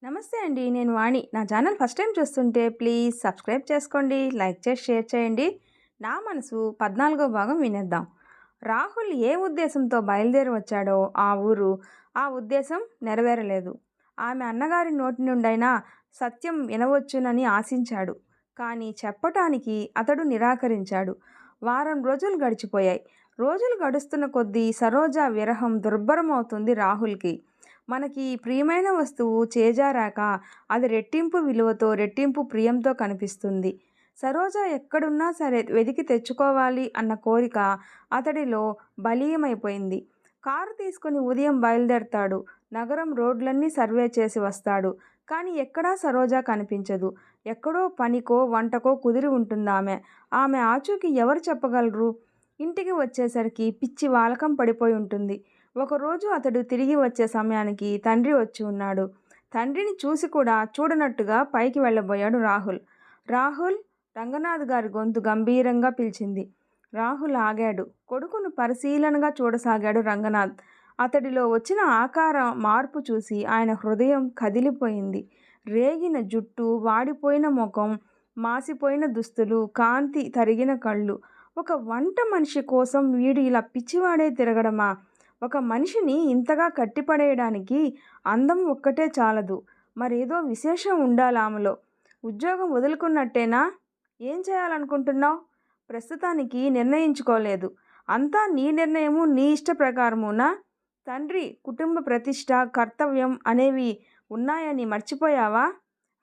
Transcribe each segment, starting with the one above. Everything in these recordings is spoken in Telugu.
నమస్తే అండి. నేను వాణి. నా ఛానల్ ఫస్ట్ టైం చూస్తుంటే ప్లీజ్ సబ్స్క్రైబ్ చేసుకోండి, లైక్ చేసి షేర్ చేయండి. నా మనసు 14వ భాగం వినేద్దాం. రాహుల్ ఏ ఉద్దేశంతో బయలుదేరి వచ్చాడో ఆ ఉద్దేశం నెరవేరలేదు. ఆమె అన్నగారి నోటి నుండైనా సత్యం వినవచ్చునని ఆశించాడు. కానీ చెప్పటానికి అతడు నిరాకరించాడు. వారం రోజులు గడిచిపోయాయి. రోజులు గడుస్తున్న కొద్దీ సరోజ విరహం దుర్భరమవుతుంది రాహుల్కి. మనకి ప్రియమైన వస్తువు చేజారాక అది రెట్టింపు విలువతో రెట్టింపు ప్రియంతో కనిపిస్తుంది. సరోజ ఎక్కడున్నా సరే వెతికి తెచ్చుకోవాలి అన్న కోరిక అతడిలో బలీయమైపోయింది. కారు తీసుకుని ఉదయం బయలుదేరతాడు. నగరం రోడ్లన్నీ సర్వే చేసి వస్తాడు. కానీ ఎక్కడా సరోజ కనిపించదు. ఎక్కడో పనికో వంటకో కుదిరి ఉంటుందామె. ఆమె ఆచూకీ ఎవరు చెప్పగలరు? ఇంటికి వచ్చేసరికి పిచ్చి వాలకం పడిపోయి ఉంటుంది. ఒకరోజు అతడు తిరిగి వచ్చే సమయానికి తండ్రి వచ్చి ఉన్నాడు. తండ్రిని చూసి కూడా చూడనట్టుగా పైకి వెళ్ళబోయాడు రాహుల్. రాహుల్! రంగనాథ్ గారి గొంతు గంభీరంగా పిలిచింది. రాహుల్ ఆగాడు. కొడుకును పరిశీలనగా చూడసాగాడు రంగనాథ్. అతడిలో వచ్చిన ఆకార మార్పు చూసి ఆయన హృదయం కదిలిపోయింది. రేగిన జుట్టు, వాడిపోయిన ముఖం, మాసిపోయిన దుస్తులు, కాంతి తరిగిన కళ్ళు. ఒక వంట మనిషి కోసం వీడు ఇలా పిచ్చివాడే తిరగడమా? ఒక మనిషిని ఇంతగా కట్టిపడేయడానికి అందం ఒక్కటే చాలదు, మరేదో విశేషం ఉండాలి ఆమెలో. ఉద్యోగం వదులుకున్నట్టేనా? ఏం చేయాలనుకుంటున్నావు? ప్రస్తుతానికి నిర్ణయించుకోలేదు. అంతా నీ నిర్ణయము, నీ ఇష్ట ప్రకారమునా? తండ్రి, కుటుంబ ప్రతిష్ట, కర్తవ్యం అనేవి ఉన్నాయని మర్చిపోయావా?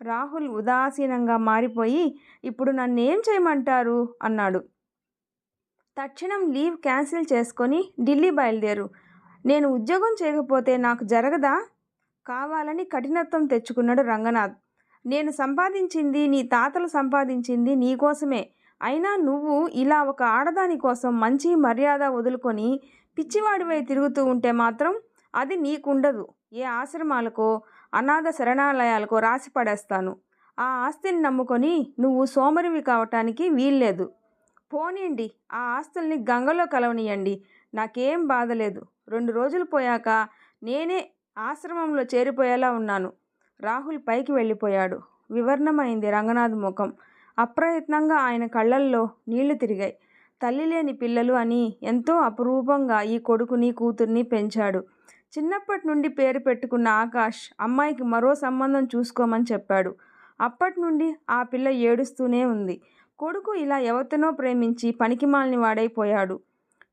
రాహుల్ ఉదాసీనంగా మారిపోయి, ఇప్పుడు నన్నేం చేయమంటారు అన్నాడు. తక్షణం లీవ్ క్యాన్సిల్ చేసుకొని ఢిల్లీ బయలుదేరు. నేను ఉద్యోగం చేయకపోతే నాకు జరగదా? కావాలని కఠినత్వం తెచ్చుకున్నాడు రంగనాథ్. నేను సంపాదించింది, నీ తాతలు సంపాదించింది నీకోసమే. అయినా నువ్వు ఇలా ఒక ఆడదాని కోసం మంచి మర్యాద వదులుకొని పిచ్చివాడివై తిరుగుతూ ఉంటే మాత్రం అది నీకుండదు. ఏ ఆశ్రమాలకో అనాథ శరణాలయాలకో రాసి పడేస్తాను. ఆ ఆస్తిని నమ్ముకొని నువ్వు సోమరివి కావటానికి వీల్లేదు. పోనీండి, ఆ ఆస్తుల్ని గంగలో కలవనీయండి. నాకేం బాధలేదు. 2 రోజులు పోయాక నేనే ఆశ్రమంలో చేరిపోయేలా ఉన్నాను. రాహుల్ పైకి వెళ్ళిపోయాడు. వివర్ణమైంది రంగనాథ్ ముఖం. అప్రయత్నంగా ఆయన కళ్ళల్లో నీళ్లు తిరిగాయి. తల్లి లేని పిల్లలు అని ఎంతో అపురూపంగా ఈ కొడుకుని కూతుర్ని పెంచాడు. చిన్నప్పటి నుండి పేరు పెట్టుకున్న ఆకాష్ అమ్మాయికి మరో సంబంధం చూసుకోమని చెప్పాడు. అప్పటి నుండి ఆ పిల్ల ఏడుస్తూనే ఉంది. కొడుకు ఇలా ఎవరినో ప్రేమించి పనికిమాలిన వాడైపోయాడు.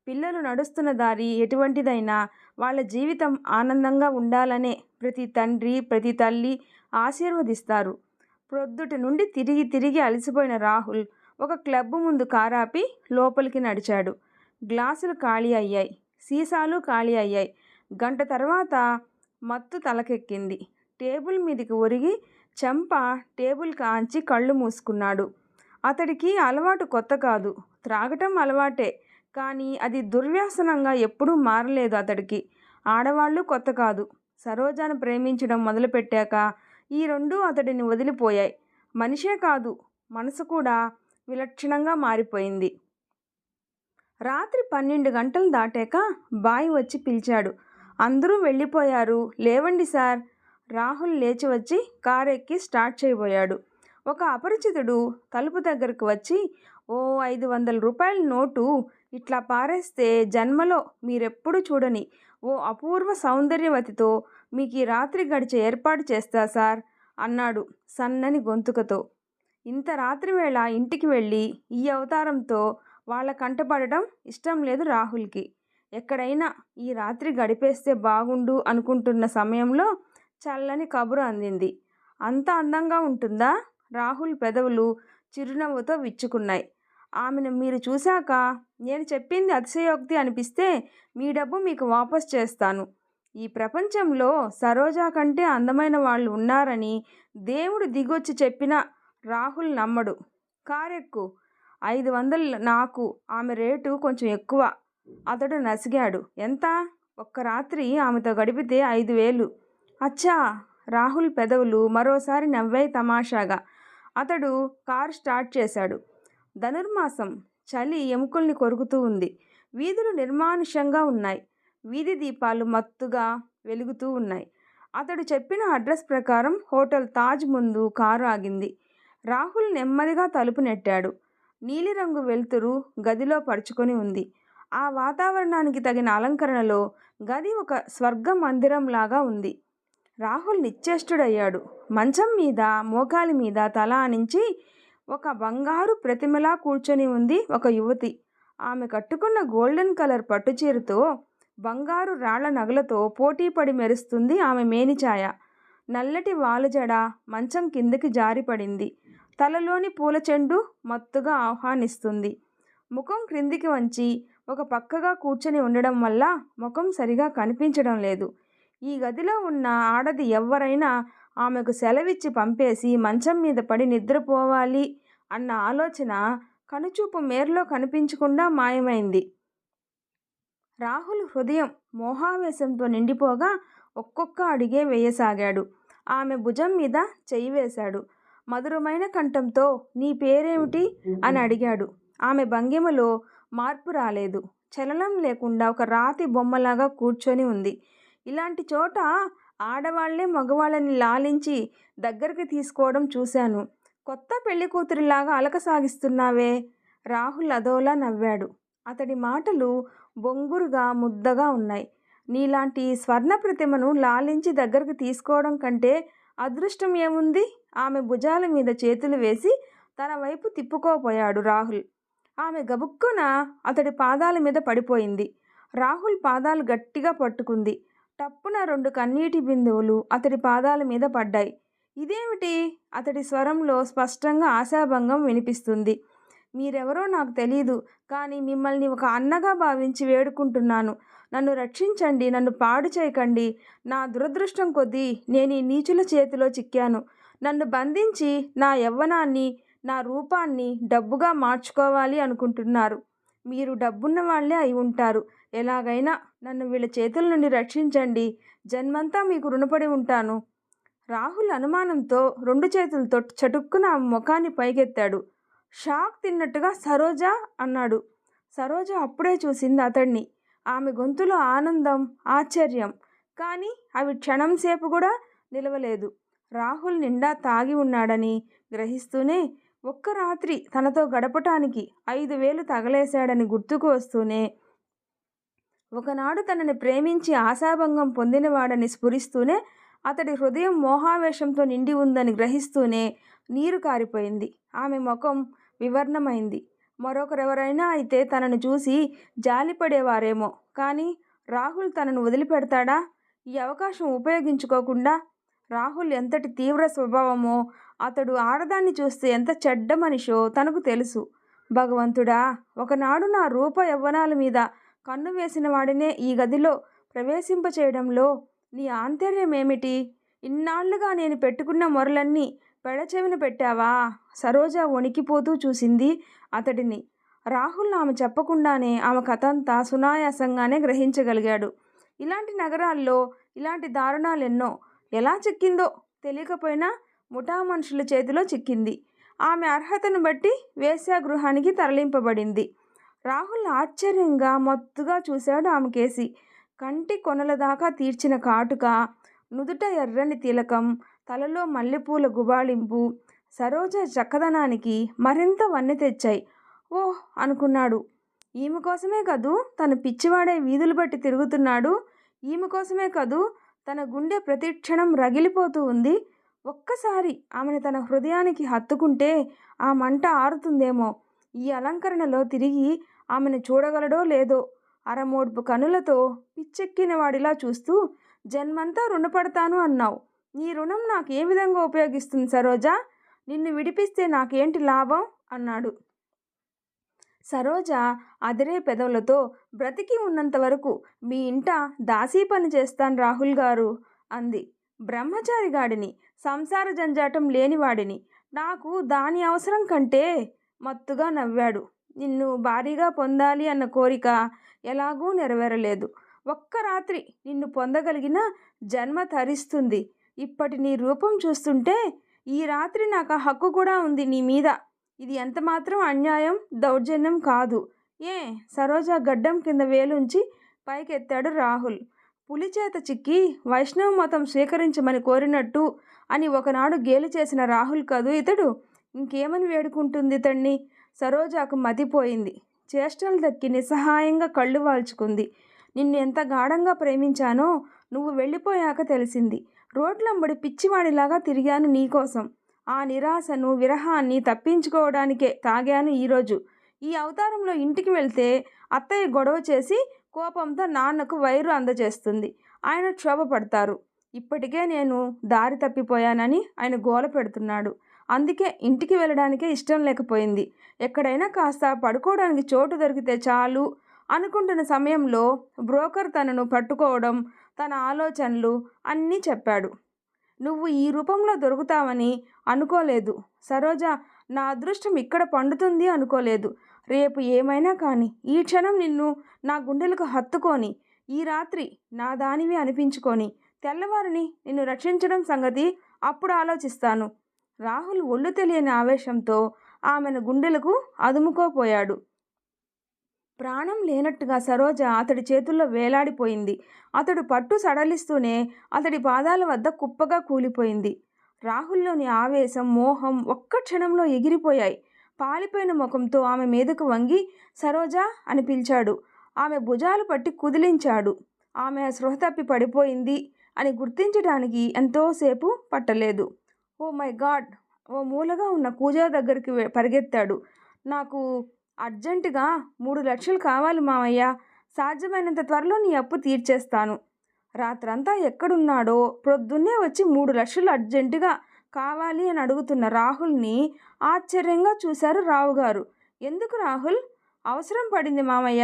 పిల్లలు నడుస్తున్న దారి ఎటువంటిదైనా వాళ్ళ జీవితం ఆనందంగా ఉండాలనే ప్రతి తండ్రి, ప్రతి తల్లి ఆశీర్వదిస్తారు. ప్రొద్దుటి నుండి తిరిగి తిరిగి అలసిపోయిన రాహుల్ ఒక క్లబ్ ముందు కారాపి లోపలికి నడిచాడు. గ్లాసులు ఖాళీ అయ్యాయి. సీసాలు ఖాళీ అయ్యాయి. గంట తర్వాత మత్తు తలకెక్కింది. టేబుల్ మీదకి ఒరిగి చెంప టేబుల్ కాంచి కళ్ళు మూసుకున్నాడు. అతడికి అలవాటు కొత్త కాదు. త్రాగటం అలవాటే. కానీ అది దుర్వ్యసనంగా ఎప్పుడూ మారలేదు అతడికి. ఆడవాళ్ళు కొత్త కాదు. సరోజాను ప్రేమించడం మొదలుపెట్టాక ఈ రెండూ అతడిని వదిలిపోయాయి. మనిషే కాదు, మనసు కూడా విలక్షణంగా మారిపోయింది. రాత్రి 12 గంటలు దాటాక బాయ్ వచ్చి పిలిచాడు. అందరూ వెళ్ళిపోయారు, లేవండి సార్. రాహుల్ లేచి వచ్చి కారెక్కి స్టార్ట్ చేయబోయాడు. ఒక అపరిచితుడు తలుపు దగ్గరకు వచ్చి, ఓ 500 రూపాయల నోటు ఇట్లా పారేస్తే జన్మలో మీరెప్పుడు చూడని ఓ అపూర్వ సౌందర్యవతితో మీకు ఈ రాత్రి గడిచే ఏర్పాటు చేస్తా సార్ అన్నాడు సన్నని గొంతుకతో. ఇంత రాత్రివేళ ఇంటికి వెళ్ళి ఈ అవతారంతో వాళ్ళ కంటపడటం ఇష్టం లేదు రాహుల్కి. ఎక్కడైనా ఈ రాత్రి గడిపేస్తే బాగుండు అనుకుంటున్న సమయంలో చల్లని కబురు అందింది. అంత అందంగా ఉంటుందా? రాహుల్ పెదవులు చిరునవ్వుతో విచ్చుకున్నాయి. ఆమెను మీరు చూశాక నేను చెప్పింది అతిశయోక్తి అనిపిస్తే మీ డబ్బు మీకు వాపస్ చేస్తాను. ఈ ప్రపంచంలో సరోజా కంటే అందమైన వాళ్ళు ఉన్నారని దేవుడు దిగొచ్చి చెప్పిన రాహుల్ నమ్మడు. కారెక్కు. 500 నాకు. ఆమె రేటు కొంచెం ఎక్కువ. అతడు నసిగాడు. ఎంత? ఒక్క రాత్రి ఆమెతో గడిపితే 5000. అచ్చా! రాహుల్ పెదవులు మరోసారి నవ్వాయి తమాషాగా. అతడు కారు స్టార్ట్ చేశాడు. ధనుర్మాసం. చలి ఎముకల్ని కొరుకుతూ ఉంది. వీధులు నిర్మానుష్యంగా ఉన్నాయి. వీధి దీపాలు మత్తుగా వెలుగుతూ ఉన్నాయి. అతడు చెప్పిన అడ్రస్ ప్రకారం హోటల్ తాజ్ ముందు కారు ఆగింది. రాహుల్ నెమ్మదిగా తలుపు నెట్టాడు. నీలిరంగు వెలుతురు గదిలో పరుచుకొని ఉంది. ఆ వాతావరణానికి తగిన అలంకరణలో గది ఒక స్వర్గ మందిరంలాగా ఉంది. రాహుల్ నిశ్చేష్టుడయ్యాడు. మంచం మీద మోకాలి మీద తల ఆనించి ఒక బంగారు ప్రతిమలా కూర్చొని ఉంది ఒక యువతి. ఆమె కట్టుకున్న గోల్డెన్ కలర్ పట్టుచీరతో బంగారు రాళ్ల నగలతో పోటీపడి మెరుస్తుంది ఆమె మేనిఛాయ. నల్లటి వాలుజడ మంచం కిందకి జారిపడింది. తలలోని పూల చెండు మత్తుగా ఆహ్వానిస్తుంది. ముఖం క్రిందికి వంచి ఒక పక్కగా కూర్చొని ఉండడం వల్ల ముఖం సరిగా కనిపించడం లేదు. ఈ గదిలో ఉన్న ఆడది ఎవ్వరైనా ఆమెకు సెలవిచ్చి పంపేసి మంచం మీద పడి నిద్రపోవాలి అన్న ఆలోచన కనుచూపు మేరలో కనిపించకుండా మాయమైంది. రాహుల్ హృదయం మోహావేశంతో నిండిపోగా ఒక్కొక్క అడిగే వేయసాగాడు. ఆమె భుజం మీద చెయ్యి వేశాడు. మధురమైన కంఠంతో నీ పేరేమిటి అని అడిగాడు. ఆమె భంగిమలో మార్పు రాలేదు. చలనం లేకుండా ఒక రాతి బొమ్మలాగా కూర్చొని ఉంది. ఇలాంటి చోట ఆడవాళ్లే మగవాళ్ళని లాలించి దగ్గరికి తీసుకోవడం చూశాను. కొత్త పెళ్లి కూతురిలాగా అలక సాగిస్తున్నావే. రాహుల్ అదోలా నవ్వాడు. అతడి మాటలు బొంగురుగా ముద్దగా ఉన్నాయి. నీలాంటి స్వర్ణ ప్రతిమను లాలించి దగ్గరికి తీసుకోవడం కంటే అదృష్టం ఏముంది? ఆమె భుజాల మీద చేతులు వేసి తన వైపు తిప్పుకోపోయాడు రాహుల్. ఆమె గబుక్కున అతడి పాదాల మీద పడిపోయింది. రాహుల్ పాదాలు గట్టిగా పట్టుకుంది. టప్పున 2 కన్నీటి బిందువులు అతడి పాదాల మీద పడ్డాయి. ఇదేమిటి? అతడి స్వరంలో స్పష్టంగా ఆశాభంగం వినిపిస్తుంది. మీరెవరో నాకు తెలీదు, కానీ మిమ్మల్ని ఒక అన్నగా భావించి వేడుకుంటున్నాను. నన్ను రక్షించండి, నన్ను పాడు చేయకండి. నా దురదృష్టం కొద్దీ నేను ఈ నీచుల చేతిలో చిక్కాను. నన్ను బంధించి నా యవ్వనాన్ని, నా రూపాన్ని డబ్బుగా మార్చుకోవాలి అనుకుంటున్నారు. మీరు డబ్బున్న వాళ్ళే అయి ఉంటారు. ఎలాగైనా నన్ను వీళ్ళ చేతుల నుండి రక్షించండి. జన్మంతా మీకు రుణపడి ఉంటాను. రాహుల్ అనుమానంతో 2 చేతులతో చటుక్కున ఆమె ముఖాన్ని పైకెత్తాడు. షాక్ తిన్నట్టుగా సరోజా అన్నాడు. సరోజ అప్పుడే చూసింది అతడిని. ఆమె గొంతులో ఆనందం, ఆశ్చర్యం, కానీ అవి క్షణం సేపు కూడా నిలవలేదు. రాహుల్ నిండా తాగి ఉన్నాడని గ్రహిస్తూనే, ఒక్క రాత్రి తనతో గడపటానికి 5,000 తగలేశాడని గుర్తుకు వస్తూనే, ఒకనాడు తనని ప్రేమించి ఆశాభంగం పొందినవాడని స్ఫురిస్తూనే, అతడి హృదయం మోహావేశంతో నిండి ఉందని గ్రహిస్తూనే నీరు కారిపోయింది. ఆమె ముఖం వివర్ణమైంది. మరొకరెవరైనా అయితే తనను చూసి జాలిపడేవారేమో, కానీ రాహుల్ తనను వదిలిపెడతాడా? ఈ అవకాశం ఉపయోగించుకోకుండా? రాహుల్ ఎంతటి తీవ్ర స్వభావమో, అతడు ఆడదాన్ని చూస్తే ఎంత చెడ్డ మనిషో తనకు తెలుసు. భగవంతుడా, ఒకనాడు నా రూప యవ్వనాల మీద కన్ను వేసిన వాడినే ఈ గదిలో ప్రవేశింపచేయడంలో నీ ఆంతర్యమేమిటి? ఇన్నాళ్లుగా నేను పెట్టుకున్న మొరలన్నీ పెడచెవిన పెట్టావా? సరోజ వణికిపోతూ చూసింది అతడిని. రాహుల్ ఆమె చెప్పకుండానే ఆమె కథంతా సునాయాసంగానే గ్రహించగలిగాడు. ఇలాంటి నగరాల్లో ఇలాంటి దారుణాలెన్నో. ఎలా చిక్కిందో తెలియకపోయినా ముఠా మనుషుల చేతిలో చిక్కింది. ఆమె అర్హతను బట్టి వేశ్యాగృహానికి తరలింపబడింది. రాహుల్ ఆశ్చర్యంగా మత్తుగా చూశాడు ఆమె కేసి. కంటి కొనల దాకా తీర్చిన కాటుక, నుదుట ఎర్రని తిలకం, తలలో మల్లెపూల గుబాళింపు సరోజ చక్కదనానికి మరింత వన్నె తెచ్చాయి. ఓహ్ అనుకున్నాడు. ఈమె కోసమే కదూ తన పిచ్చివాడే వీధులు బట్టి తిరుగుతున్నాడు. ఈమె కోసమే కదూ తన గుండె ప్రతిక్షణం రగిలిపోతూ ఉంది. ఒక్కసారి ఆమెను తన హృదయానికి హత్తుకుంటే ఆ మంట ఆరుతుందేమో. ఈ అలంకరణలో తిరిగి ఆమెను చూడగలడో లేదో. అరమోడ్పు కనులతో పిచ్చెక్కిన వాడిలా చూస్తూ, జన్మంతా రుణపడతాను అన్నావు. నీ రుణం నాకు ఏ విధంగా ఉపయోగిస్తుంది సరోజా? నిన్ను విడిపిస్తే నాకేంటి లాభం అన్నాడు. సరోజ అదిరే పెదవులతో, బ్రతికి ఉన్నంత వరకు మీ ఇంట దాసీ పని చేస్తాను రాహుల్ గారు అంది. బ్రహ్మచారిగాడిని, సంసార జంజాటం లేనివాడిని, నాకు దాని అవసరం కంటే. మత్తుగా నవ్వాడు. నిన్ను భారీగా పొందాలి అన్న కోరిక ఎలాగూ నెరవేరలేదు. ఒక్క రాత్రి నిన్ను పొందగలిగిన జన్మ తరిస్తుంది. ఇప్పటి నీ రూపం చూస్తుంటే ఈ రాత్రి నాకు ఆ హక్కు కూడా ఉంది నీ మీద. ఇది ఎంతమాత్రం అన్యాయం, దౌర్జన్యం కాదు. ఏ? సరోజ గడ్డం కింద వేలుంచి పైకెత్తాడు రాహుల్. పులి చేత చిక్కి వైష్ణవ మతం స్వీకరించమని కోరినట్టు అని ఒకనాడు గేలి చేసిన రాహుల్ కదూ ఇతడు. ఇంకేమని వేడుకుంటుంది ఇతన్ని? సరోజాకు మతిపోయింది. చేష్టలు దక్కి నిస్సహాయంగా కళ్ళు వాల్చుకుంది. నిన్ను ఎంత గాఢంగా ప్రేమించానో నువ్వు వెళ్ళిపోయాక తెలిసింది. రోడ్లంబడి పిచ్చివాడిలాగా తిరిగాను నీకోసం. ఆ నిరాశను, విరహాన్ని తప్పించుకోవడానికే తాగాను ఈరోజు. ఈ అవతారంలో ఇంటికి వెళ్తే అత్తయ్య గొడవ చేసి కోపంతో నాన్నకు వైరు అందజేస్తుంది. ఆయన క్షోభపడతారు. ఇప్పటికే నేను దారి తప్పిపోయానని ఆయన గోల పెడుతున్నాడు. అందుకే ఇంటికి వెళ్ళడానికే ఇష్టం లేకపోయింది. ఎక్కడైనా కాస్త పడుకోవడానికి చోటు దొరికితే చాలు అనుకుంటున్న సమయంలో బ్రోకర్ తనను పట్టుకోవడం, తన ఆలోచనలు అన్నీ చెప్పాడు. నువ్వు ఈ రూపంలో దొరుకుతావని అనుకోలేదు సరోజ. నా అదృష్టం ఇక్కడ పండుతుంది అనుకోలేదు. రేపు ఏమైనా కానీ ఈ క్షణం నిన్ను నా గుండెలకు హత్తుకొని, ఈ రాత్రి నా దానివి అనిపించుకొని, తెల్లవారిని నిన్ను రక్షించడం సంగతి అప్పుడు ఆలోచిస్తాను. రాహుల్ ఒళ్ళు తెలియని ఆవేశంతో ఆమెను గుండెలకు అదుముకోపోయాడు. ప్రాణం లేనట్టుగా సరోజ అతడి చేతుల్లో వేలాడిపోయింది. అతడు పట్టు సడలిస్తూనే అతడి పాదాల వద్ద కుప్పగా కూలిపోయింది. రాహుల్లోని ఆవేశం, మోహం ఒక్క క్షణంలో ఎగిరిపోయాయి. పాలిపోయిన ముఖంతో ఆమె మీదకు వంగి సరోజా అని పిలిచాడు. ఆమె భుజాలు పట్టి కుదిలించాడు. ఆమె స్పృహ తప్పి పడిపోయింది అని గుర్తించడానికి ఎంతోసేపు పట్టలేదు. Oh my God! ఓ మూలగా ఉన్న కూజా దగ్గరికి పరిగెత్తాడు. నాకు అర్జెంటుగా 3 లక్షలు కావాలి మావయ్య. సాధ్యమైనంత త్వరలో నీ అప్పు తీర్చేస్తాను. రాత్రంతా ఎక్కడున్నాడో ప్రొద్దున్నే వచ్చి 3 లక్షలు అర్జెంటుగా కావాలి అని అడుగుతున్న రాహుల్ని ఆశ్చర్యంగా చూశారు రావుగారు. ఎందుకు రాహుల్? అవసరం పడింది మామయ్య.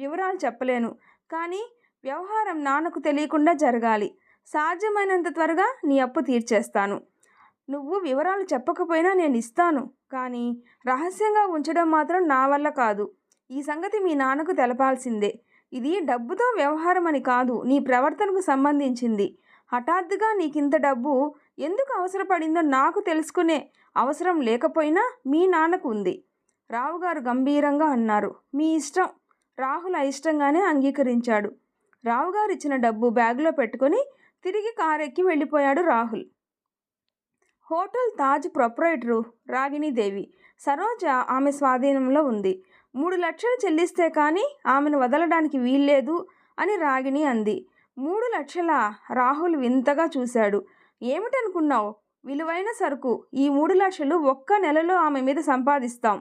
వివరాలు చెప్పలేను, కానీ వ్యవహారం నాన్నకు తెలియకుండా జరగాలి. సాధ్యమైనంత త్వరగా నీ అప్పు తీర్చేస్తాను. నువ్వు వివరాలు చెప్పకపోయినా నేను ఇస్తాను, కానీ రహస్యంగా ఉంచడం మాత్రం నా వల్ల కాదు. ఈ సంగతి మీ నాన్నకు తెలపాల్సిందే. ఇది డబ్బుతో వ్యవహారం అని కాదు, నీ ప్రవర్తనకు సంబంధించింది. హఠాత్తుగా నీకింత డబ్బు ఎందుకు అవసరపడిందో నాకు తెలుసుకునే అవసరం లేకపోయినా మీ నాన్నకు ఉంది. రావుగారు గంభీరంగా అన్నారు. మీ ఇష్టం. రాహుల్ అయిష్టంగానే అంగీకరించాడు. రావుగారు ఇచ్చిన డబ్బు బ్యాగులో పెట్టుకొని తిరిగి కారెక్కి వెళ్ళిపోయాడు రాహుల్. Hotel Taj proprietor Raginidevi. సరోజ ఆమె స్వాధీనంలో ఉంది. 3 లక్షలు చెల్లిస్తే కానీ ఆమెను వదలడానికి వీల్లేదు అని రాగిణి అంది. 3 లక్షలా? రాహుల్ వింతగా చూశాడు. ఏమిటనుకున్నావు? విలువైన సరుకు. ఈ 3 లక్షలు ఒక్క నెలలో ఆమె మీద సంపాదిస్తాం.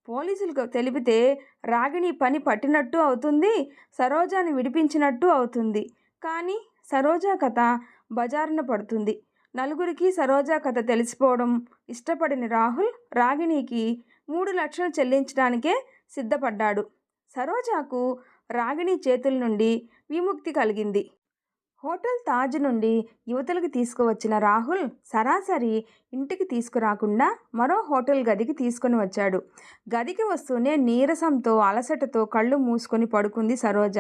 పోలీసులకు తెలిపితే రాగిణి పని పట్టినట్టు అవుతుంది, సరోజాని విడిపించినట్టు అవుతుంది. కానీ సరోజా కథ బజారున పడుతుంది. నలుగురికి సరోజా కథ తెలిసిపోవడం ఇష్టపడిన రాహుల్ రాగిణికి 3 లక్షలు చెల్లించడానికే సిద్ధపడ్డాడు. సరోజాకు రాగిణి చేతుల నుండి విముక్తి కలిగింది. హోటల్ తాజ్ నుండి యువతలకు తీసుకువచ్చిన రాహుల్ సరాసరి ఇంటికి తీసుకురాకుండా మరో హోటల్ గదికి తీసుకొని వచ్చాడు. గదికి వస్తూనే నీరసంతో, అలసటతో కళ్ళు మూసుకొని పడుకుంది సరోజ.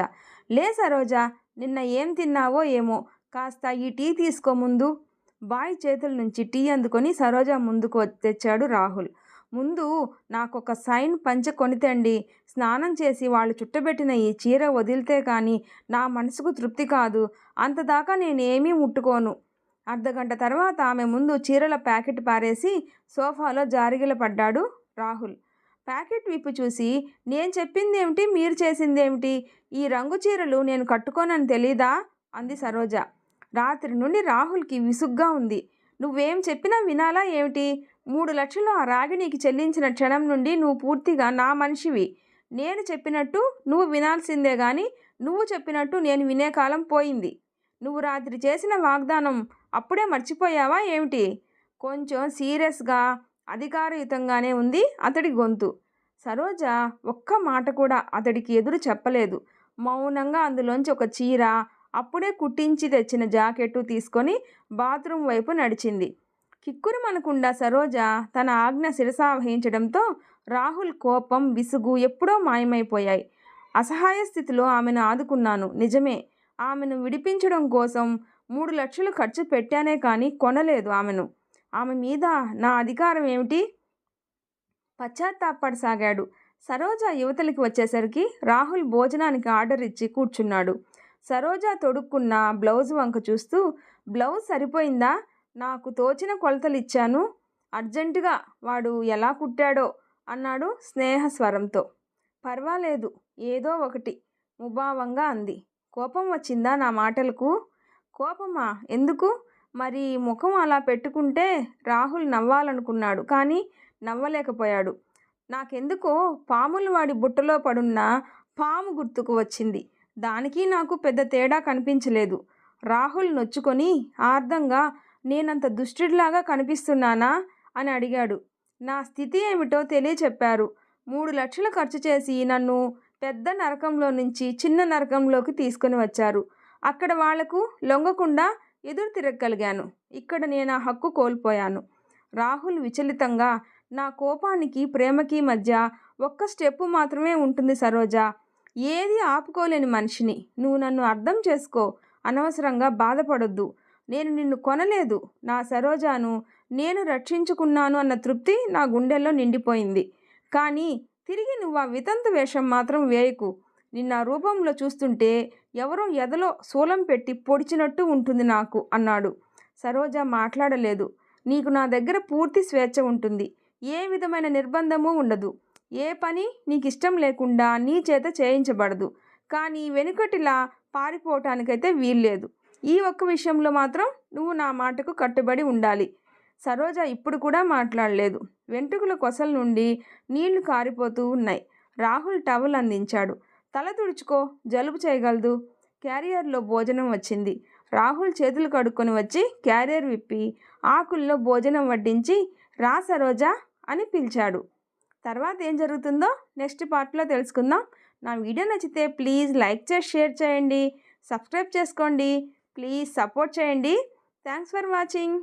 లే సరోజ, నిన్న ఏం తిన్నావో ఏమో, కాస్త ఈ టీ తీసుకో ముందు. బాయ్ చేతుల నుంచి టీ అందుకొని సరోజ ముందుకు తెచ్చాడు రాహుల్. ముందు నాకొక సైన్ పంచె కొనితండి. స్నానం చేసి వాళ్ళు చుట్టబెట్టిన ఈ చీర వదిలితే కానీ నా మనసుకు తృప్తి కాదు. అంతదాకా నేనేమీ ముట్టుకోను. అర్ధగంట తర్వాత ఆమె ముందు చీరల ప్యాకెట్ పారేసి సోఫాలో జారిగిల పడ్డాడు రాహుల్. ప్యాకెట్ విప్పి చూసి, నేను చెప్పిందేమిటి, మీరు చేసిందేమిటి? ఈ రంగు చీరలు నేను కట్టుకోనని తెలీదా? అంది సరోజ. రాత్రి నుండి రాహుల్కి విసుగ్గా ఉంది. నువ్వేం చెప్పినా వినాలా ఏమిటి? 3 లక్షలు ఆ రాగిణికి చెల్లించిన క్షణం నుండి నువ్వు పూర్తిగా నా మనిషివి. నేను చెప్పినట్టు నువ్వు వినాల్సిందే కానీ నువ్వు చెప్పినట్టు నేను వినే కాలం పోయింది. నువ్వు రాత్రి చేసిన వాగ్దానం అప్పుడే మర్చిపోయావా ఏమిటి? కొంచెం సీరియస్గా, అధికారయుతంగానే ఉంది అతడి గొంతు. సరోజ ఒక్క మాట కూడా అతడికి ఎదురు చెప్పలేదు. మౌనంగా అందులోంచి ఒక చీర, అప్పుడే కుట్టించి తెచ్చిన జాకెట్టు తీసుకొని బాత్రూమ్ వైపు నడిచింది. కిక్కురుమనకుండా సరోజ తన ఆజ్ఞ శిరసావహించడంతో రాహుల్ కోపం, విసుగు ఎప్పుడో మాయమైపోయాయి. అసహాయ స్థితిలో ఆమెను ఆదుకున్నాను నిజమే. ఆమెను విడిపించడం కోసం 3 లక్షలు ఖర్చు పెట్టానే కానీ కొనలేదు ఆమెను. ఆమె మీద నా అధికారం ఏమిటి? పశ్చాత్తాపడసాగాడు. సరోజ యువతలకి వచ్చేసరికి రాహుల్ భోజనానికి ఆర్డర్ ఇచ్చి కూర్చున్నాడు. సరోజ తొడుక్కున్న బ్లౌజ్ వంక చూస్తూ, బ్లౌజ్ సరిపోయిందా? నాకు తోచిన కొలతలు ఇచ్చాను. అర్జెంటుగా వాడు ఎలా కుట్టాడో అన్నాడు స్నేహ స్వరంతో. పర్వాలేదు, ఏదో ఒకటి ముభావంగా అంది. కోపం వచ్చిందా నా మాటలకు? కోపమా? ఎందుకు? మరి ముఖం అలా పెట్టుకుంటే రాహుల్ నవ్వాలనుకున్నాడు, కానీ నవ్వలేకపోయాడు. నాకెందుకో పాములు వాడి బుట్టలో పడున్న పాము గుర్తుకు వచ్చింది. దానికి నాకు పెద్ద తేడా కనిపించలేదు. రాహుల్ నొచ్చుకొని ఆర్ద్రంగా, నేనంత దుష్టుడిలాగా కనిపిస్తున్నానా అని అడిగాడు. నా స్థితి ఏమిటో తెలియచెప్పారు. 3 లక్షలు ఖర్చు చేసి నన్ను పెద్ద నరకంలో నుంచి చిన్న నరకంలోకి తీసుకొని వచ్చారు. అక్కడ వాళ్లకు లొంగకుండా ఎదురు తిరగగలిగాను. ఇక్కడ నేను ఆ హక్కు కోల్పోయాను. రాహుల్ విచలితంగా, నా కోపానికి ప్రేమకి మధ్య ఒక్క స్టెప్పు మాత్రమే ఉంటుంది సరోజ. ఏది ఆపుకోలేని మనిషిని. నువ్వు నన్ను అర్థం చేసుకో. అనవసరంగా బాధపడొద్దు. నేను నిన్ను కొనలేదు. నా సరోజాను నేను రక్షించుకున్నాను అన్న తృప్తి నా గుండెల్లో నిండిపోయింది. కానీ తిరిగి నువ్వు ఆ వితంతు వేషం మాత్రం వేయకు. నిన్న రూపంలో చూస్తుంటే ఎవరో ఎదలో శూలం పెట్టి పొడిచినట్టు ఉంటుంది నాకు అన్నాడు. సరోజ మాట్లాడలేదు. నీకు నా దగ్గర పూర్తి స్వేచ్ఛ ఉంటుంది. ఏ విధమైన నిర్బంధము ఉండదు. ఏ పని నీకు ఇష్టం లేకుండా నీ చేత చేయించబడదు. కానీ వెనుకటిలా పారిపోవటానికైతే వీల్లేదు. ఈ ఒక్క విషయంలో మాత్రం నువ్వు నా మాటకు కట్టుబడి ఉండాలి. సరోజ ఇప్పుడు కూడా మాట్లాడలేదు. వెంట్రుకల కొసల నుండి నీళ్లు కారిపోతూ ఉన్నాయి. రాహుల్ టవల్ అందించాడు. తల తుడుచుకో, జలుబు చేయగలదు. క్యారియర్లో భోజనం వచ్చింది. రాహుల్ చేతులు కడుక్కొని వచ్చి క్యారియర్ విప్పి ఆకుల్లో భోజనం వడ్డించి, రా సరోజా అని పిలిచాడు. తర్వాత ఏం జరుగుతుందో నెక్స్ట్ పార్ట్లో తెలుసుకుందాం. నా వీడియో నచ్చితే ప్లీజ్ లైక్ చేసి షేర్ చేయండి. సబ్స్క్రైబ్ చేసుకోండి. ప్లీజ్ సపోర్ట్ చేయండి. Thanks for watching.